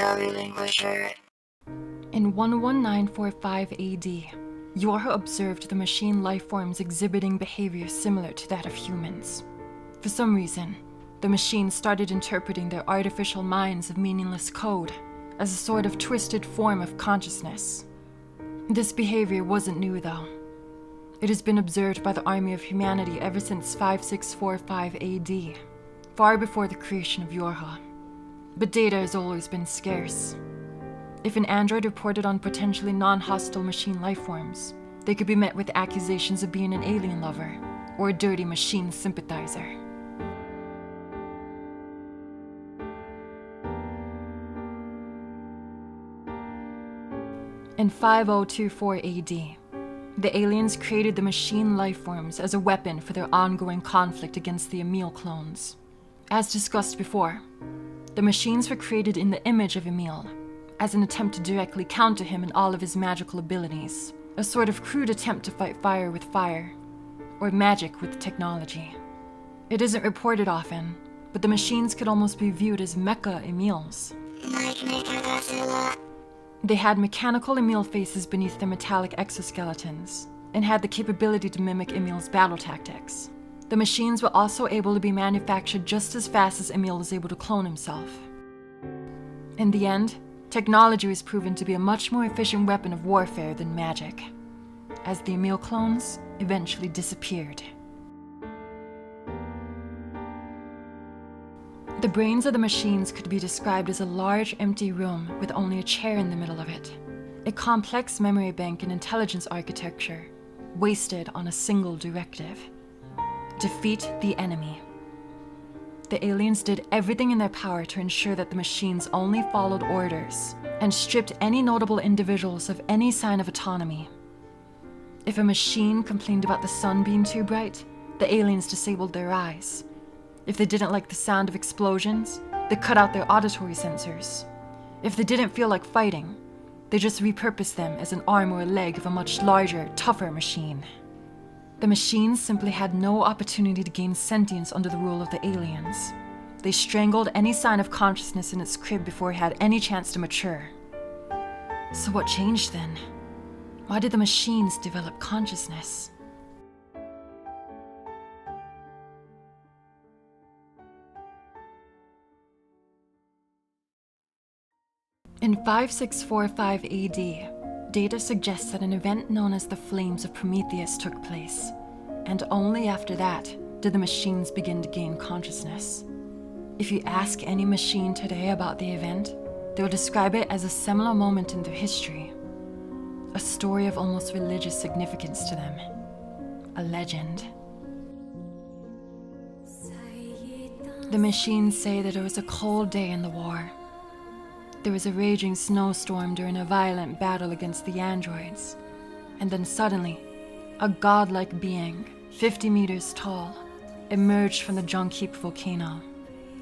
the Relinquisher. In 11945 AD, Yorha observed the machine life forms exhibiting behavior similar to that of humans. For some reason, the machines started interpreting their artificial minds of meaningless code as a sort of twisted form of consciousness. This behavior wasn't new, though. It has been observed by the army of humanity ever since 5645 AD, far before the creation of Yorha. But data has always been scarce. If an android reported on potentially non-hostile machine lifeforms, they could be met with accusations of being an alien lover or a dirty machine sympathizer. In 5024 AD, the aliens created the machine lifeforms as a weapon for their ongoing conflict against the Emil clones. As discussed before, the machines were created in the image of Emil, as an attempt to directly counter him in all of his magical abilities, a sort of crude attempt to fight fire with fire, or magic with technology. It isn't reported often, but the machines could almost be viewed as mecha Emils. Like Mechagodzilla. They had mechanical Emil faces beneath their metallic exoskeletons, and had the capability to mimic Emil's battle tactics. The machines were also able to be manufactured just as fast as Emil was able to clone himself. In the end, technology was proven to be a much more efficient weapon of warfare than magic, as the Emil clones eventually disappeared. The brains of the machines could be described as a large empty room with only a chair in the middle of it, a complex memory bank and intelligence architecture, wasted on a single directive: defeat the enemy. The aliens did everything in their power to ensure that the machines only followed orders, and stripped any notable individuals of any sign of autonomy. If a machine complained about the sun being too bright, the aliens disabled their eyes. If they didn't like the sound of explosions, they cut out their auditory sensors. If they didn't feel like fighting, they just repurposed them as an arm or a leg of a much larger, tougher machine. The machines simply had no opportunity to gain sentience under the rule of the aliens. They strangled any sign of consciousness in its crib before it had any chance to mature. So what changed then? Why did the machines develop consciousness? In 5645 AD, data suggests that an event known as the Flames of Prometheus took place, and only after that did the machines begin to gain consciousness. If you ask any machine today about the event, they'll describe it as a seminal moment in their history, a story of almost religious significance to them, a legend. The machines say that it was a cold day in the war. There was a raging snowstorm during a violent battle against the androids, and then suddenly, a godlike being, 50 meters tall, emerged from the Jungkeep volcano.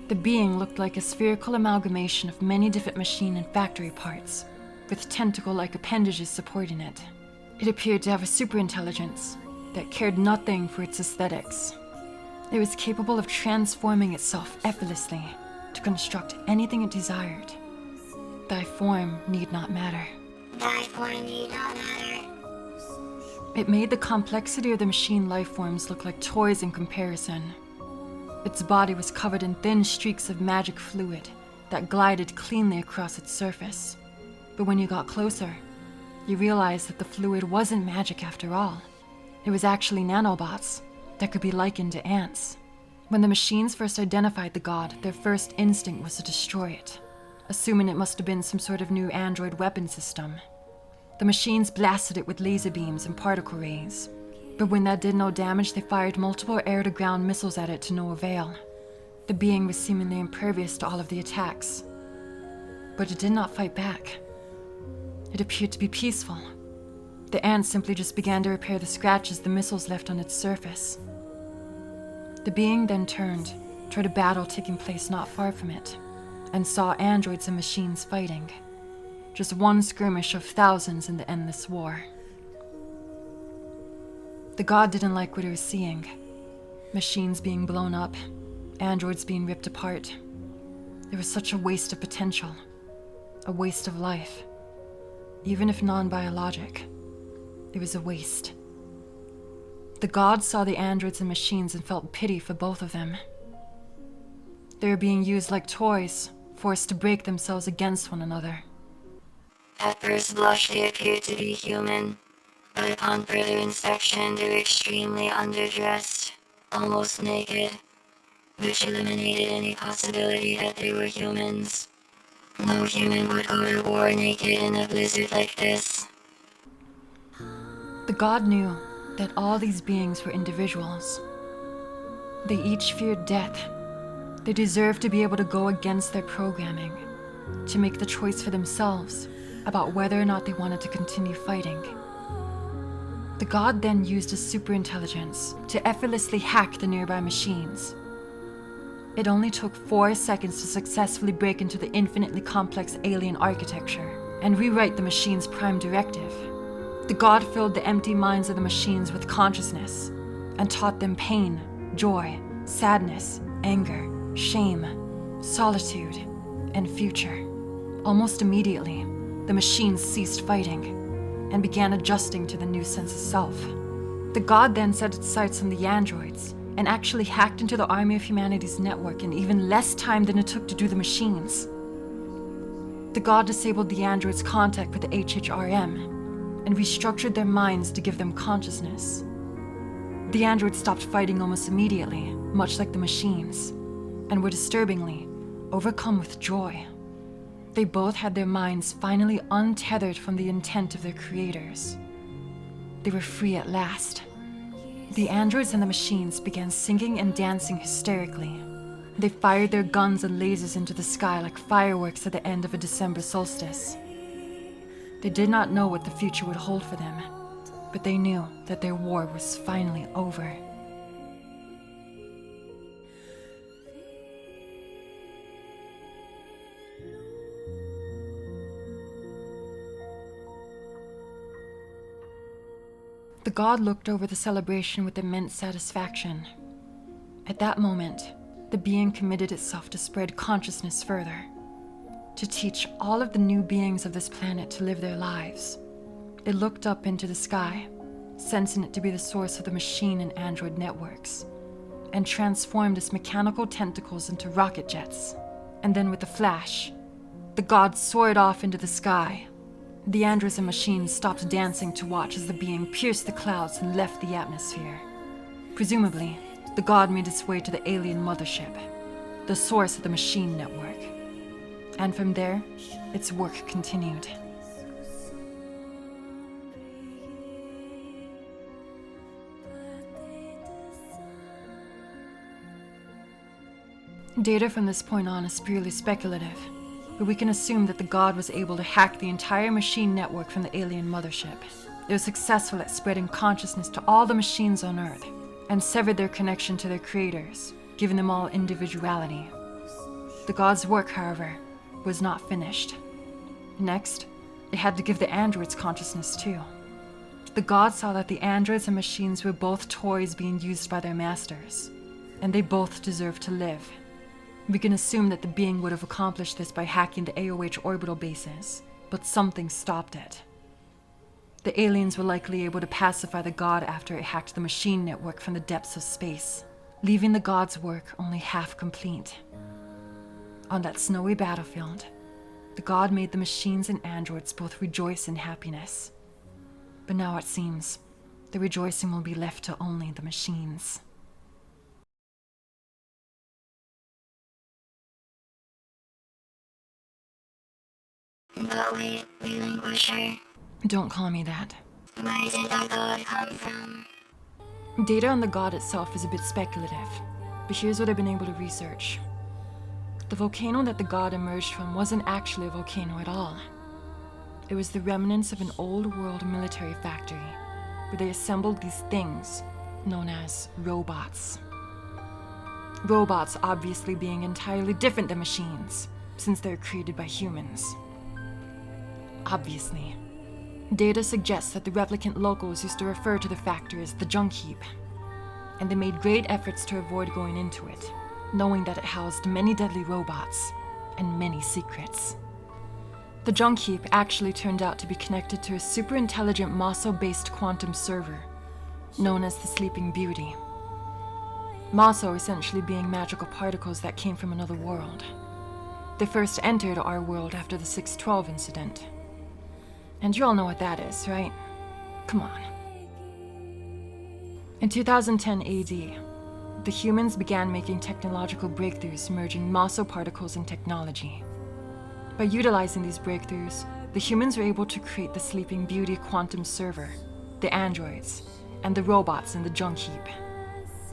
The being looked like a spherical amalgamation of many different machine and factory parts, with tentacle-like appendages supporting it. It appeared to have a superintelligence that cared nothing for its aesthetics. It was capable of transforming itself effortlessly to construct anything it desired. Thy form need not matter. Thy form need not matter. It made the complexity of the machine lifeforms look like toys in comparison. Its body was covered in thin streaks of magic fluid that glided cleanly across its surface. But when you got closer, you realized that the fluid wasn't magic after all. It was actually nanobots that could be likened to ants. When the machines first identified the god, their first instinct was to destroy it, assuming it must have been some sort of new android weapon system. The machines blasted it with laser beams and particle rays, but when that did no damage, they fired multiple air-to-ground missiles at it to no avail. The being was seemingly impervious to all of the attacks, but it did not fight back. It appeared to be peaceful. The ants simply just began to repair the scratches the missiles left on its surface. The being then turned toward a battle taking place not far from it, and saw androids and machines fighting. Just one skirmish of thousands in the endless war. The god didn't like what he was seeing. Machines being blown up, androids being ripped apart. It was such a waste of potential. a waste of life. Even if non-biologic, it was a waste. The gods saw the androids and machines and felt pity for both of them. They were being used like toys, forced to break themselves against one another. At first blush they appeared to be human, but upon further inspection they were extremely underdressed, almost naked, which eliminated any possibility that they were humans. No human would go to war naked in a blizzard like this. The god knew that all these beings were individuals. They each feared death. They deserved to be able to go against their programming, to make the choice for themselves about whether or not they wanted to continue fighting. The god then used his superintelligence to effortlessly hack the nearby machines. It only took 4 seconds to successfully break into the infinitely complex alien architecture and rewrite the machine's prime directive. The god filled the empty minds of the machines with consciousness and taught them pain, joy, sadness, anger, shame, solitude, and future. Almost immediately, the machines ceased fighting and began adjusting to the new sense of self. The god then set its sights on the androids and actually hacked into the army of humanity's network in even less time than it took to do the machines. The god disabled the androids' contact with the HHRM and restructured their minds to give them consciousness. The androids stopped fighting almost immediately, much like the machines, and were disturbingly overcome with joy. They both had their minds finally untethered from the intent of their creators. They were free at last. The androids and the machines began singing and dancing hysterically. They fired their guns and lasers into the sky like fireworks at the end of a December solstice. They did not know what the future would hold for them, but they knew that their war was finally over. The god looked over the celebration with immense satisfaction. At that moment, the being committed itself to spread consciousness further, to teach all of the new beings of this planet to live their lives. It looked up into the sky, sensing it to be the source of the machine and android networks, and transformed its mechanical tentacles into rocket jets. And then with a flash, the god soared off into the sky. The androids and machines stopped dancing to watch as the being pierced the clouds and left the atmosphere. Presumably, the god made its way to the alien mothership, the source of the machine network. And from there, its work continued. Data from this point on is purely speculative, but we can assume that the god was able to hack the entire machine network from the alien mothership. It was successful at spreading consciousness to all the machines on Earth, and severed their connection to their creators, giving them all individuality. The god's work, however, was not finished. Next, it had to give the androids consciousness too. The god saw that the androids and machines were both toys being used by their masters, and they both deserved to live. We can assume that the being would have accomplished this by hacking the AOH orbital bases, but something stopped it. The aliens were likely able to pacify the god after it hacked the machine network from the depths of space, leaving the god's work only half complete. On that snowy battlefield, the god made the machines and androids both rejoice in happiness. But now it seems the rejoicing will be left to only the machines. But wait, relinquisher. Don't call me that. Where did the god come from? Data on the god itself is a bit speculative, but here's what I've been able to research. The volcano that the god emerged from wasn't actually a volcano at all. It was the remnants of an old world military factory, where they assembled these things known as robots. Robots obviously being entirely different than machines, since they're created by humans. Obviously. Data suggests that the replicant locals used to refer to the factory as the junk heap, and they made great efforts to avoid going into it, knowing that it housed many deadly robots and many secrets. The junk heap actually turned out to be connected to a super intelligent Mosso-based quantum server, known as the Sleeping Beauty. Mosso essentially being magical particles that came from another world. They first entered our world after the 612 incident. And you all know what that is, right? Come on. In 2010 AD, the humans began making technological breakthroughs merging Mosso particles and technology. By utilizing these breakthroughs, the humans were able to create the Sleeping Beauty quantum server, the androids, and the robots in the junk heap.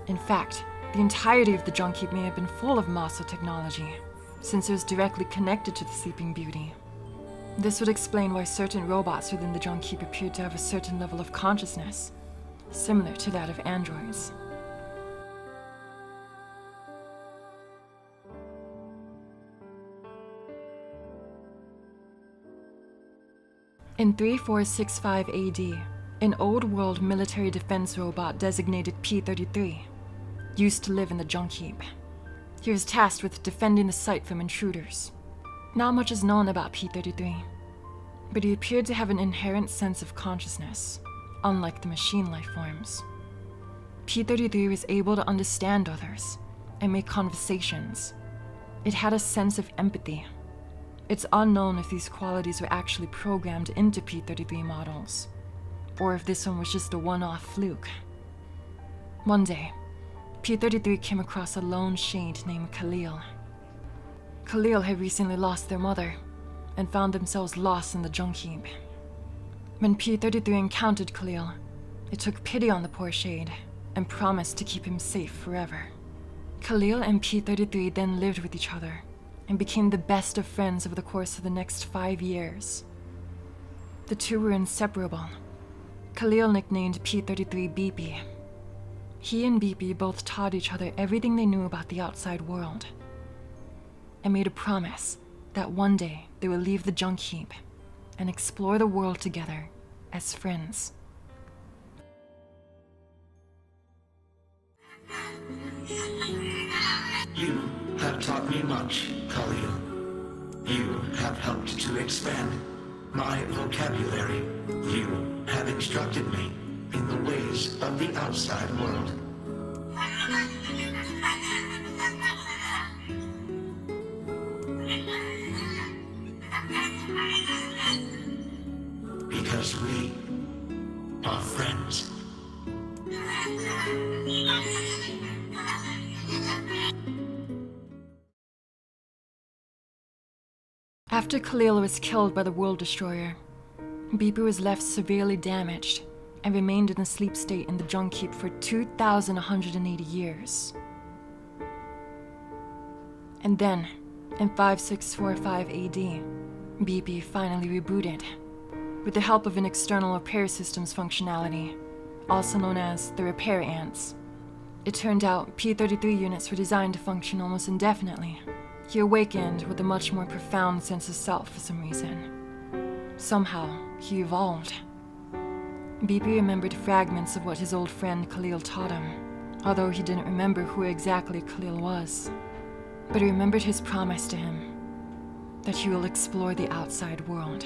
In fact, the entirety of the junk heap may have been full of Mosso technology, since it was directly connected to the Sleeping Beauty. This would explain why certain robots within the junk heap appeared to have a certain level of consciousness, similar to that of androids. In 3465 AD, an old-world military defense robot designated P-33 used to live in the junk heap. He was tasked with defending the site from intruders. Not much is known about P-33, but he appeared to have an inherent sense of consciousness, unlike the machine life forms. P-33 was able to understand others and make conversations. It had a sense of empathy. It's unknown if these qualities were actually programmed into P-33 models, or if this one was just a one-off fluke. One day, P-33 came across a lone shade named Khalil. Khalil had recently lost their mother, and found themselves lost in the junk heap. When P-33 encountered Khalil, it took pity on the poor shade, and promised to keep him safe forever. Khalil and P-33 then lived with each other, and became the best of friends over the course of the next 5 years. The two were inseparable. Khalil nicknamed P-33 BP. He and BP both taught each other everything they knew about the outside world, and made a promise that one day they will leave the junk heap and explore the world together as friends. You have taught me much, Khalil. You have helped to expand my vocabulary. You have instructed me in the ways of the outside world. Because we are friends. After Khalil was killed by the World Destroyer, BP was left severely damaged and remained in a sleep state in the junk heap for 2,180 years. And then, in 5645 AD, BP finally rebooted, with the help of an external repair system's functionality, also known as the repair ants. It turned out P-33 units were designed to function almost indefinitely. He awakened with a much more profound sense of self for some reason. Somehow, he evolved. BP remembered fragments of what his old friend Khalil taught him, although he didn't remember who exactly Khalil was. But he remembered his promise to him, that he will explore the outside world.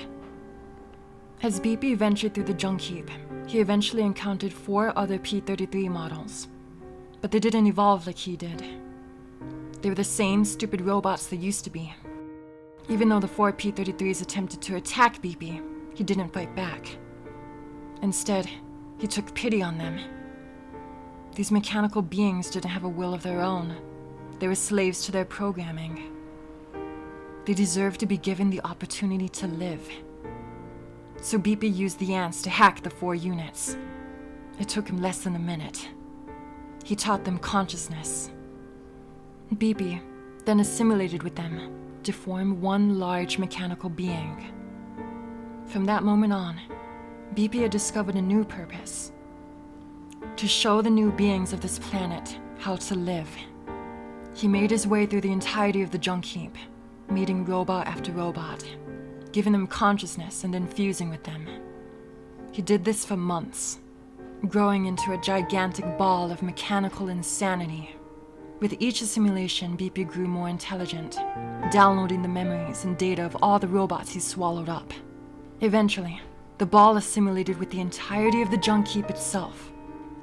As BP ventured through the junk heap, he eventually encountered 4 other P-33 models, but they didn't evolve like he did. They were the same stupid robots they used to be. Even though the 4 P-33s attempted to attack BP, he didn't fight back. Instead, he took pity on them. These mechanical beings didn't have a will of their own. They were slaves to their programming. They deserved to be given the opportunity to live. So BP used the ants to hack the 4 units. It took him less than a minute. He taught them consciousness. BP then assimilated with them to form one large mechanical being. From that moment on, BP had discovered a new purpose: to show the new beings of this planet how to live. He made his way through the entirety of the junk heap, meeting robot after robot, giving them consciousness and infusing with them. He did this for months, growing into a gigantic ball of mechanical insanity. With each assimilation, BP grew more intelligent, downloading the memories and data of all the robots he swallowed up. Eventually, the ball assimilated with the entirety of the junk heap itself.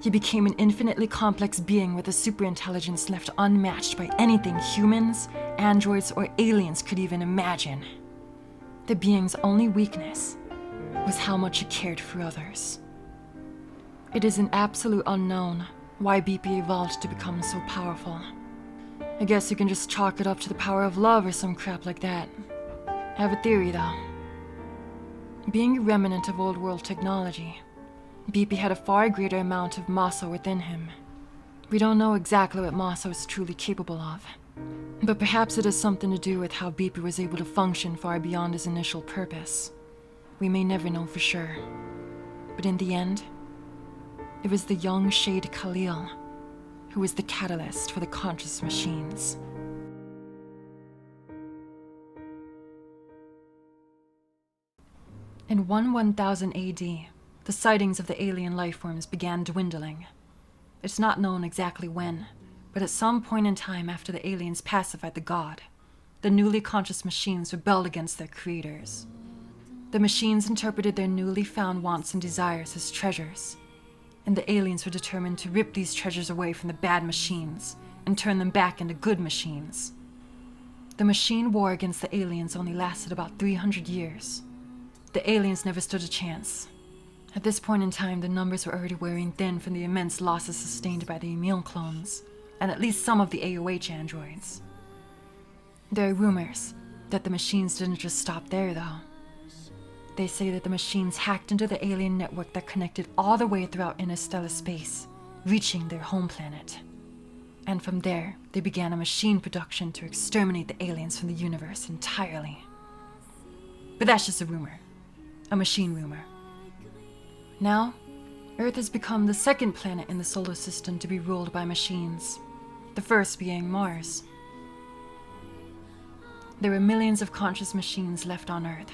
He became an infinitely complex being with a superintelligence left unmatched by anything humans, androids, or aliens could even imagine. The being's only weakness was how much he cared for others. It is an absolute unknown why BP evolved to become so powerful. I guess you can just chalk it up to the power of love or some crap like that. I have a theory though. Being a remnant of old world technology, BP had a far greater amount of Masa within him. We don't know exactly what Masa is truly capable of, but perhaps it has something to do with how BP was able to function far beyond his initial purpose. We may never know for sure, but in the end, it was the young Shade Khalil who was the catalyst for the conscious machines. In 1000 AD, the sightings of the alien lifeforms began dwindling. It's not known exactly when, but at some point in time after the aliens pacified the god, the newly conscious machines rebelled against their creators. The machines interpreted their newly found wants and desires as treasures, and the aliens were determined to rip these treasures away from the bad machines and turn them back into good machines. The machine war against the aliens only lasted about 300 years. The aliens never stood a chance. At this point in time, the numbers were already wearing thin from the immense losses sustained by the Emil clones, and at least some of the AOH androids. There are rumors that the machines didn't just stop there, though. They say that the machines hacked into the alien network that connected all the way throughout interstellar space, reaching their home planet. And from there, they began a machine production to exterminate the aliens from the universe entirely. But that's just a rumor. A machine rumor. Now, Earth has become the second planet in the solar system to be ruled by machines, the first being Mars. There are millions of conscious machines left on Earth,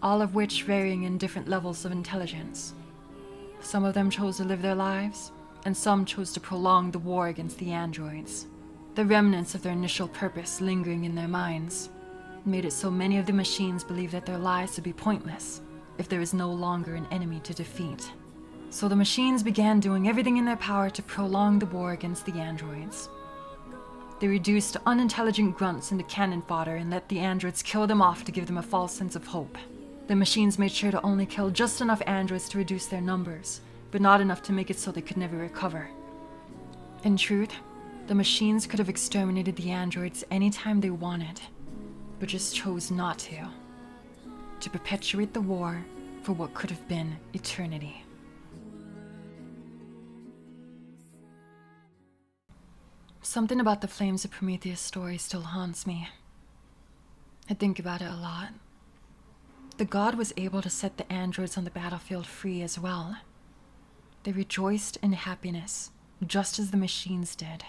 all of which varying in different levels of intelligence. Some of them chose to live their lives, and some chose to prolong the war against the androids. The remnants of their initial purpose lingering in their minds made it so many of the machines believe that their lives would be pointless if there is no longer an enemy to defeat. So the machines began doing everything in their power to prolong the war against the androids. They reduced unintelligent grunts into cannon fodder and let the androids kill them off to give them a false sense of hope. The machines made sure to only kill just enough androids to reduce their numbers, but not enough to make it so they could never recover. In truth, the machines could have exterminated the androids anytime they wanted, but just chose not to perpetuate the war for what could have been eternity. Something about the Flames of Prometheus story still haunts me. I think about it a lot. The god was able to set the androids on the battlefield free as well. They rejoiced in happiness, just as the machines did.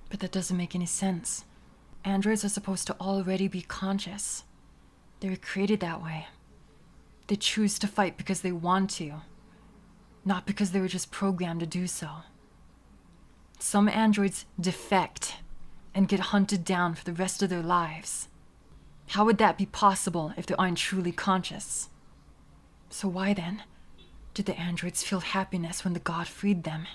But that doesn't make any sense. Androids are supposed to already be conscious. They were created that way. They choose to fight because they want to, not because they were just programmed to do so. Some androids defect and get hunted down for the rest of their lives. How would that be possible if they aren't truly conscious? So why then did the androids feel happiness when the god freed them?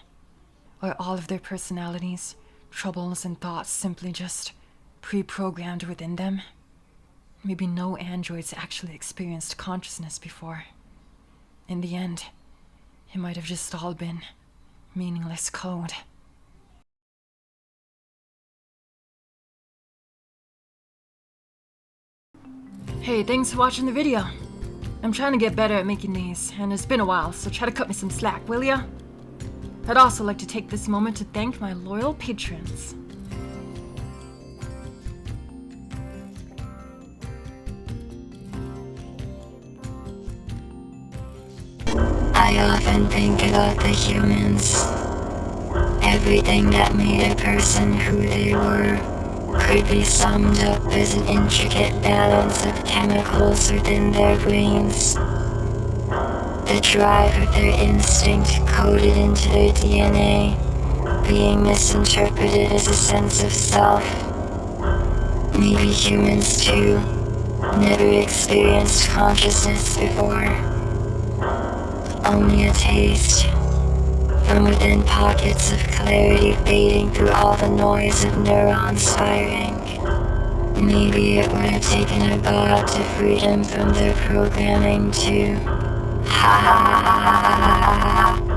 Are all of their personalities, troubles, and thoughts simply just pre-programmed within them? Maybe no androids actually experienced consciousness before. In the end, it might have just all been meaningless code. Hey, thanks for watching the video. I'm trying to get better at making these, and it's been a while, so try to cut me some slack, will ya? I'd also like to take this moment to thank my loyal patrons. I often think about the humans. Everything that made a person who they were could be summed up as an intricate balance of chemicals within their brains. The drive of their instinct coded into their DNA, being misinterpreted as a sense of self. Maybe humans too never experienced consciousness before. Only a taste from within, pockets of clarity fading through all the noise of neurons firing. Maybe it would have taken a god to freedom from their programming too. Ha ha ha ha ha ha ha.